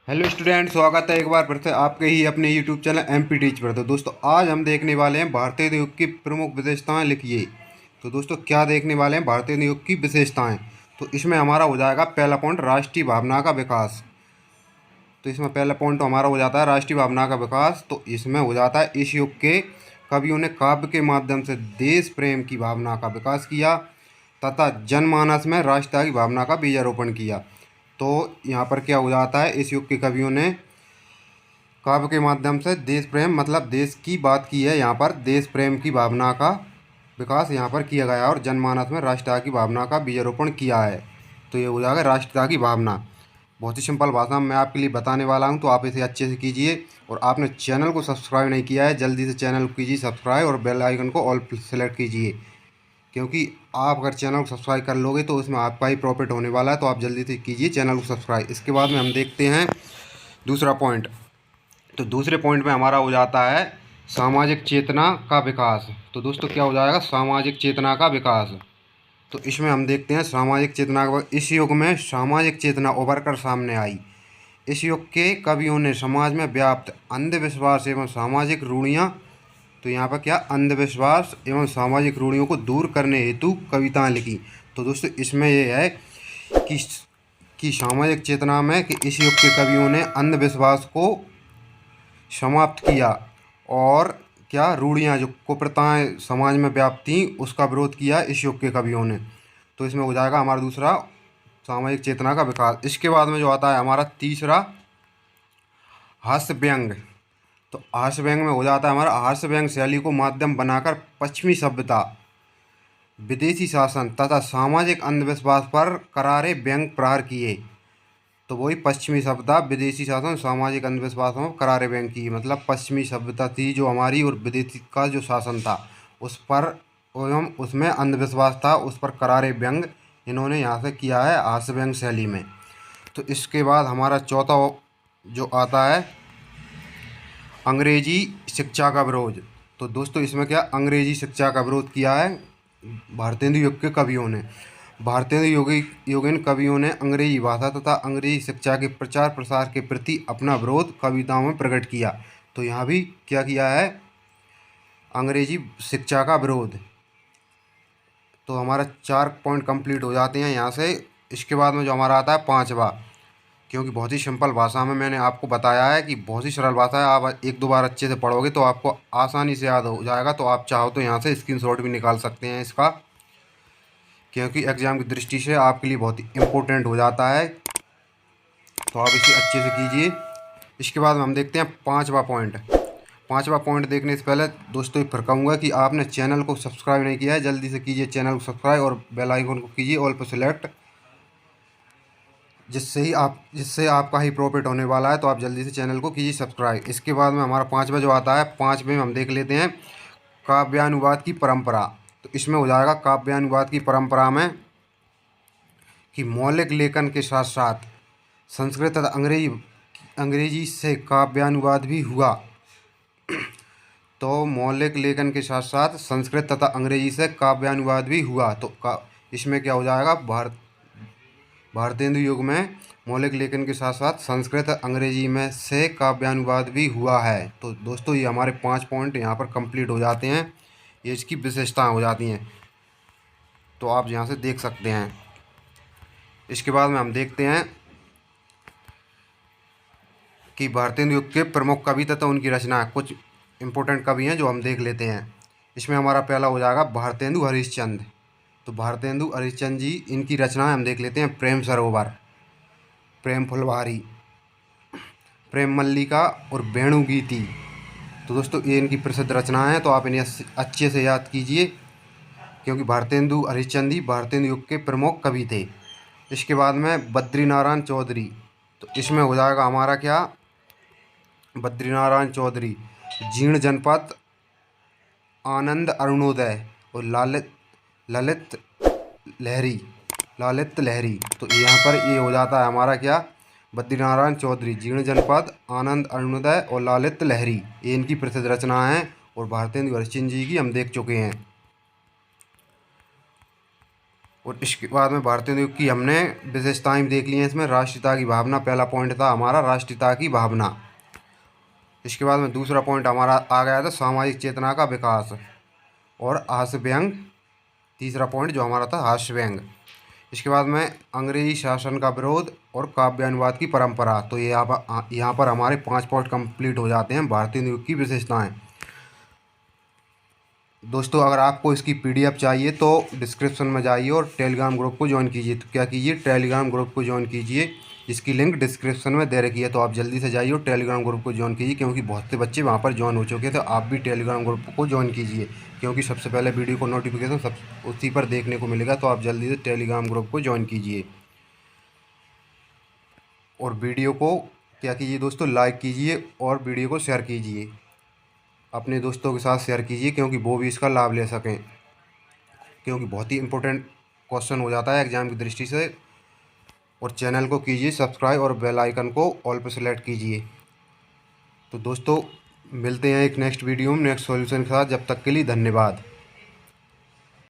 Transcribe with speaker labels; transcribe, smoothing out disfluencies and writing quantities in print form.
Speaker 1: Hello student, स्वागत है एक बार फिर से आपके ही अपने यूट्यूब चैनल एमपी टीच पर। तो दोस्तों आज हम देखने वाले हैं भारतीय युग की प्रमुख विशेषताएं लिखिए। तो दोस्तों क्या देखने वाले हैं, भारतीय युग की विशेषताएं। तो इसमें हमारा हो जाएगा पहला पॉइंट राष्ट्रीय भावना का विकास। तो इसमें पहला पॉइंट तो हमारा हो जाता है राष्ट्रीय भावना का विकास। तो इसमें हो जाता है इस युग के कवियों ने काव्य के माध्यम से देश प्रेम की भावना का विकास किया तथा जनमानस में राष्ट्रता की भावना का बीजारोपण किया। तो यहाँ पर क्या हो जाता है, इस युग के कवियों ने काव्य के माध्यम से देश प्रेम मतलब देश की बात की है। यहाँ पर देश प्रेम की भावना का विकास यहाँ पर किया गया और जनमानस में राष्ट्रता की भावना का बीजारोपण किया है। तो ये हो जाएगा राष्ट्रता की भावना। बहुत ही सिंपल भाषा में मैं आपके लिए बताने वाला हूँ, तो आप इसे अच्छे से कीजिए। और आपने चैनल को सब्सक्राइब नहीं किया है, जल्दी से चैनल को कीजिए सब्सक्राइब और बेल आइकन को ऑल सेलेक्ट कीजिए, क्योंकि आप अगर चैनल को सब्सक्राइब कर लोगे तो उसमें आपका ही प्रॉफिट होने वाला है। तो आप जल्दी से कीजिए चैनल को सब्सक्राइब। इसके बाद में हम देखते हैं दूसरा पॉइंट। तो दूसरे पॉइंट में हमारा हो जाता है सामाजिक चेतना का विकास। तो दोस्तों क्या हो जाएगा, सामाजिक चेतना का विकास। तो इसमें हम देखते हैं सामाजिक चेतना का। इस युग में सामाजिक चेतना उभर कर सामने आई। इस युग के कवियों ने समाज में व्याप्त अंधविश्वास एवं सामाजिक रूढ़ियाँ, तो यहाँ पर क्या, अंधविश्वास एवं सामाजिक रूढ़ियों को दूर करने हेतु कविताएं लिखी। तो दोस्तों इसमें यह है कि सामाजिक चेतना में कि इस युग के कवियों ने अंधविश्वास को समाप्त किया और क्या, रूढ़ियाँ जो कुप्रथाएं समाज में व्याप्त थीं उसका विरोध किया इस युग के कवियों ने। तो इसमें हो जाएगा हमारा दूसरा सामाजिक चेतना का विकास। इसके बाद में जो आता है हमारा तीसरा हास्य व्यंग। तो हास्य व्यंग में हो जाता है हमारा हास्य व्यंग शैली को माध्यम बनाकर पश्चिमी सभ्यता, विदेशी शासन तथा सामाजिक अंधविश्वास पर करारे व्यंग प्रहार किए। तो वही पश्चिमी सभ्यता, विदेशी शासन, सामाजिक अंधविश्वासों में करारे व्यंग की, मतलब पश्चिमी सभ्यता थी जो हमारी और विदेशी का जो शासन था उस पर एवं उसमें अंधविश्वास था, उस पर करारे व्यंग इन्होंने यहाँ से किया है हास्य व्यंग शैली में। तो इसके बाद हमारा चौथा जो आता है अंग्रेजी शिक्षा का विरोध। तो दोस्तों इसमें क्या, अंग्रेजी शिक्षा का विरोध किया है भारतेंदु युग के कवियों ने। भारतेंदु युगीन कवियों ने अंग्रेजी भाषा तथा अंग्रेजी शिक्षा के प्रचार प्रसार के प्रति अपना विरोध कविताओं में प्रकट किया। तो यहाँ भी क्या किया है, अंग्रेजी शिक्षा का विरोध। तो हमारा 4 पॉइंट कंप्लीट हो जाते हैं यहाँ से। इसके बाद में जो हमारा आता है पांचवा, क्योंकि बहुत ही सिंपल भाषा में मैंने आपको बताया है कि बहुत ही सरल भाषा है, आप एक दो बार अच्छे से पढ़ोगे तो आपको आसानी से याद हो जाएगा। तो आप चाहो तो यहाँ से स्क्रीनशॉट भी निकाल सकते हैं इसका, क्योंकि एग्ज़ाम की दृष्टि से आपके लिए बहुत ही इम्पोर्टेंट हो जाता है। तो आप इसे अच्छे से कीजिए। इसके बाद हम देखते हैं पांचवा पॉइंट। पांचवा पॉइंट देखने से पहले दोस्तों फिर कहूँगा कि आपने चैनल को सब्सक्राइब नहीं किया है, जल्दी से कीजिए चैनल को सब्सक्राइब और बेल आइकन को कीजिए ऑल पर सेलेक्ट, जिससे आपका ही प्रॉफिट होने वाला है। तो आप जल्दी से चैनल को कीजिए सब्सक्राइब। इसके बाद में हमारा पांचवा जो आता है, पांचवें में हम देख लेते हैं काव्यानुवाद की परंपरा। तो इसमें हो जाएगा काव्यानुवाद की परंपरा में कि मौलिक लेखन के साथ साथ संस्कृत तथा अंग्रेजी से काव्यानुवाद भी हुआ। तो मौलिक लेखन के साथ साथ संस्कृत तथा अंग्रेजी से काव्यानुवाद भी हुआ। तो इसमें क्या हो जाएगा, भारतेंदु युग में मौलिक लेखन के साथ साथ संस्कृत अंग्रेजी में से काव्यानुवाद भी हुआ है। तो दोस्तों ये हमारे 5 पॉइंट यहाँ पर कंप्लीट हो जाते हैं, ये इसकी विशेषताएं हो जाती हैं। तो आप यहाँ से देख सकते हैं। इसके बाद में हम देखते हैं कि भारतेंदु युग के प्रमुख कवि तथा उनकी रचनाएं। कुछ इम्पोर्टेंट कवि हैं जो हम देख लेते हैं। इसमें हमारा पहला हो जाएगा भारतेंदु हरिश्चंद्र। तो भारतेंदु हरिश्चंद्र जी, इनकी रचनाएं हम देख लेते हैं। प्रेम सरोवर, प्रेम फुलवारी, प्रेम मल्लिका और वेणुगीति। तो दोस्तों ये इनकी प्रसिद्ध रचनाएं हैं, तो आप इन्हें अच्छे से याद कीजिए, क्योंकि भारतेंदु हरिश्चंद्र जी भारतेंदु युग के प्रमुख कवि थे। इसके बाद में बद्रीनारायण चौधरी। तो इसमें हो जाएगा हमारा क्या, बद्रीनारायण चौधरी, जीर्ण जनपद, आनंद अरुणोदय और ललित लहरी। तो यहाँ पर ये हो जाता है हमारा क्या, बद्रीनारायण चौधरी, जीर्ण जनपद, आनंद अरुणोदय और ललित लहरी, ये इनकी प्रसिद्ध रचनाएं हैं। और भारतेंदु हरिश्चंद्र जी की हम देख चुके हैं। और इसके बाद में भारतीय युग की हमने विशेषताएं भी देख ली हैं। इसमें राष्ट्रीयता की भावना पहला पॉइंट था हमारा, राष्ट्रीयता की भावना। इसके बाद में दूसरा पॉइंट हमारा आ गया था सामाजिक चेतना का विकास और हास्य व्यंग। तीसरा पॉइंट जो हमारा था हास्य व्यंग। इसके बाद में अंग्रेजी शासन का विरोध और काव्यानुवाद की परंपरा। तो ये यहाँ पर हमारे 5 पॉइंट कंप्लीट हो जाते हैं भारतीय युग की विशेषताएं। दोस्तों अगर आपको इसकी पीडीएफ चाहिए तो डिस्क्रिप्शन में जाइए और टेलीग्राम ग्रुप को ज्वाइन कीजिए। तो क्या कीजिए, टेलीग्राम ग्रुप को ज्वाइन कीजिए, जिसकी लिंक डिस्क्रिप्शन में दे रखी है। तो आप जल्दी से जाइए और टेलीग्राम ग्रुप को ज्वाइन कीजिए, क्योंकि बहुत से बच्चे वहाँ पर ज्वाइन हो चुके हैं। तो आप भी टेलीग्राम ग्रुप को ज्वाइन कीजिए, क्योंकि सबसे पहले वीडियो को नोटिफिकेशन सब उसी पर देखने को मिलेगा। तो आप जल्दी से टेलीग्राम ग्रुप को ज्वाइन कीजिए और वीडियो को क्या कीजिए दोस्तों, लाइक कीजिए और वीडियो को शेयर कीजिए, अपने दोस्तों के साथ शेयर कीजिए, क्योंकि वो भी इसका लाभ ले सकें, क्योंकि बहुत ही इंपॉर्टेंट क्वेश्चन हो जाता है एग्ज़ाम की दृष्टि से। और चैनल को कीजिए सब्सक्राइब और बेल आइकन को ऑल पर सेलेक्ट कीजिए। तो दोस्तों मिलते हैं एक नेक्स्ट वीडियो में नेक्स्ट सॉल्यूशन के साथ। जब तक के लिए धन्यवाद।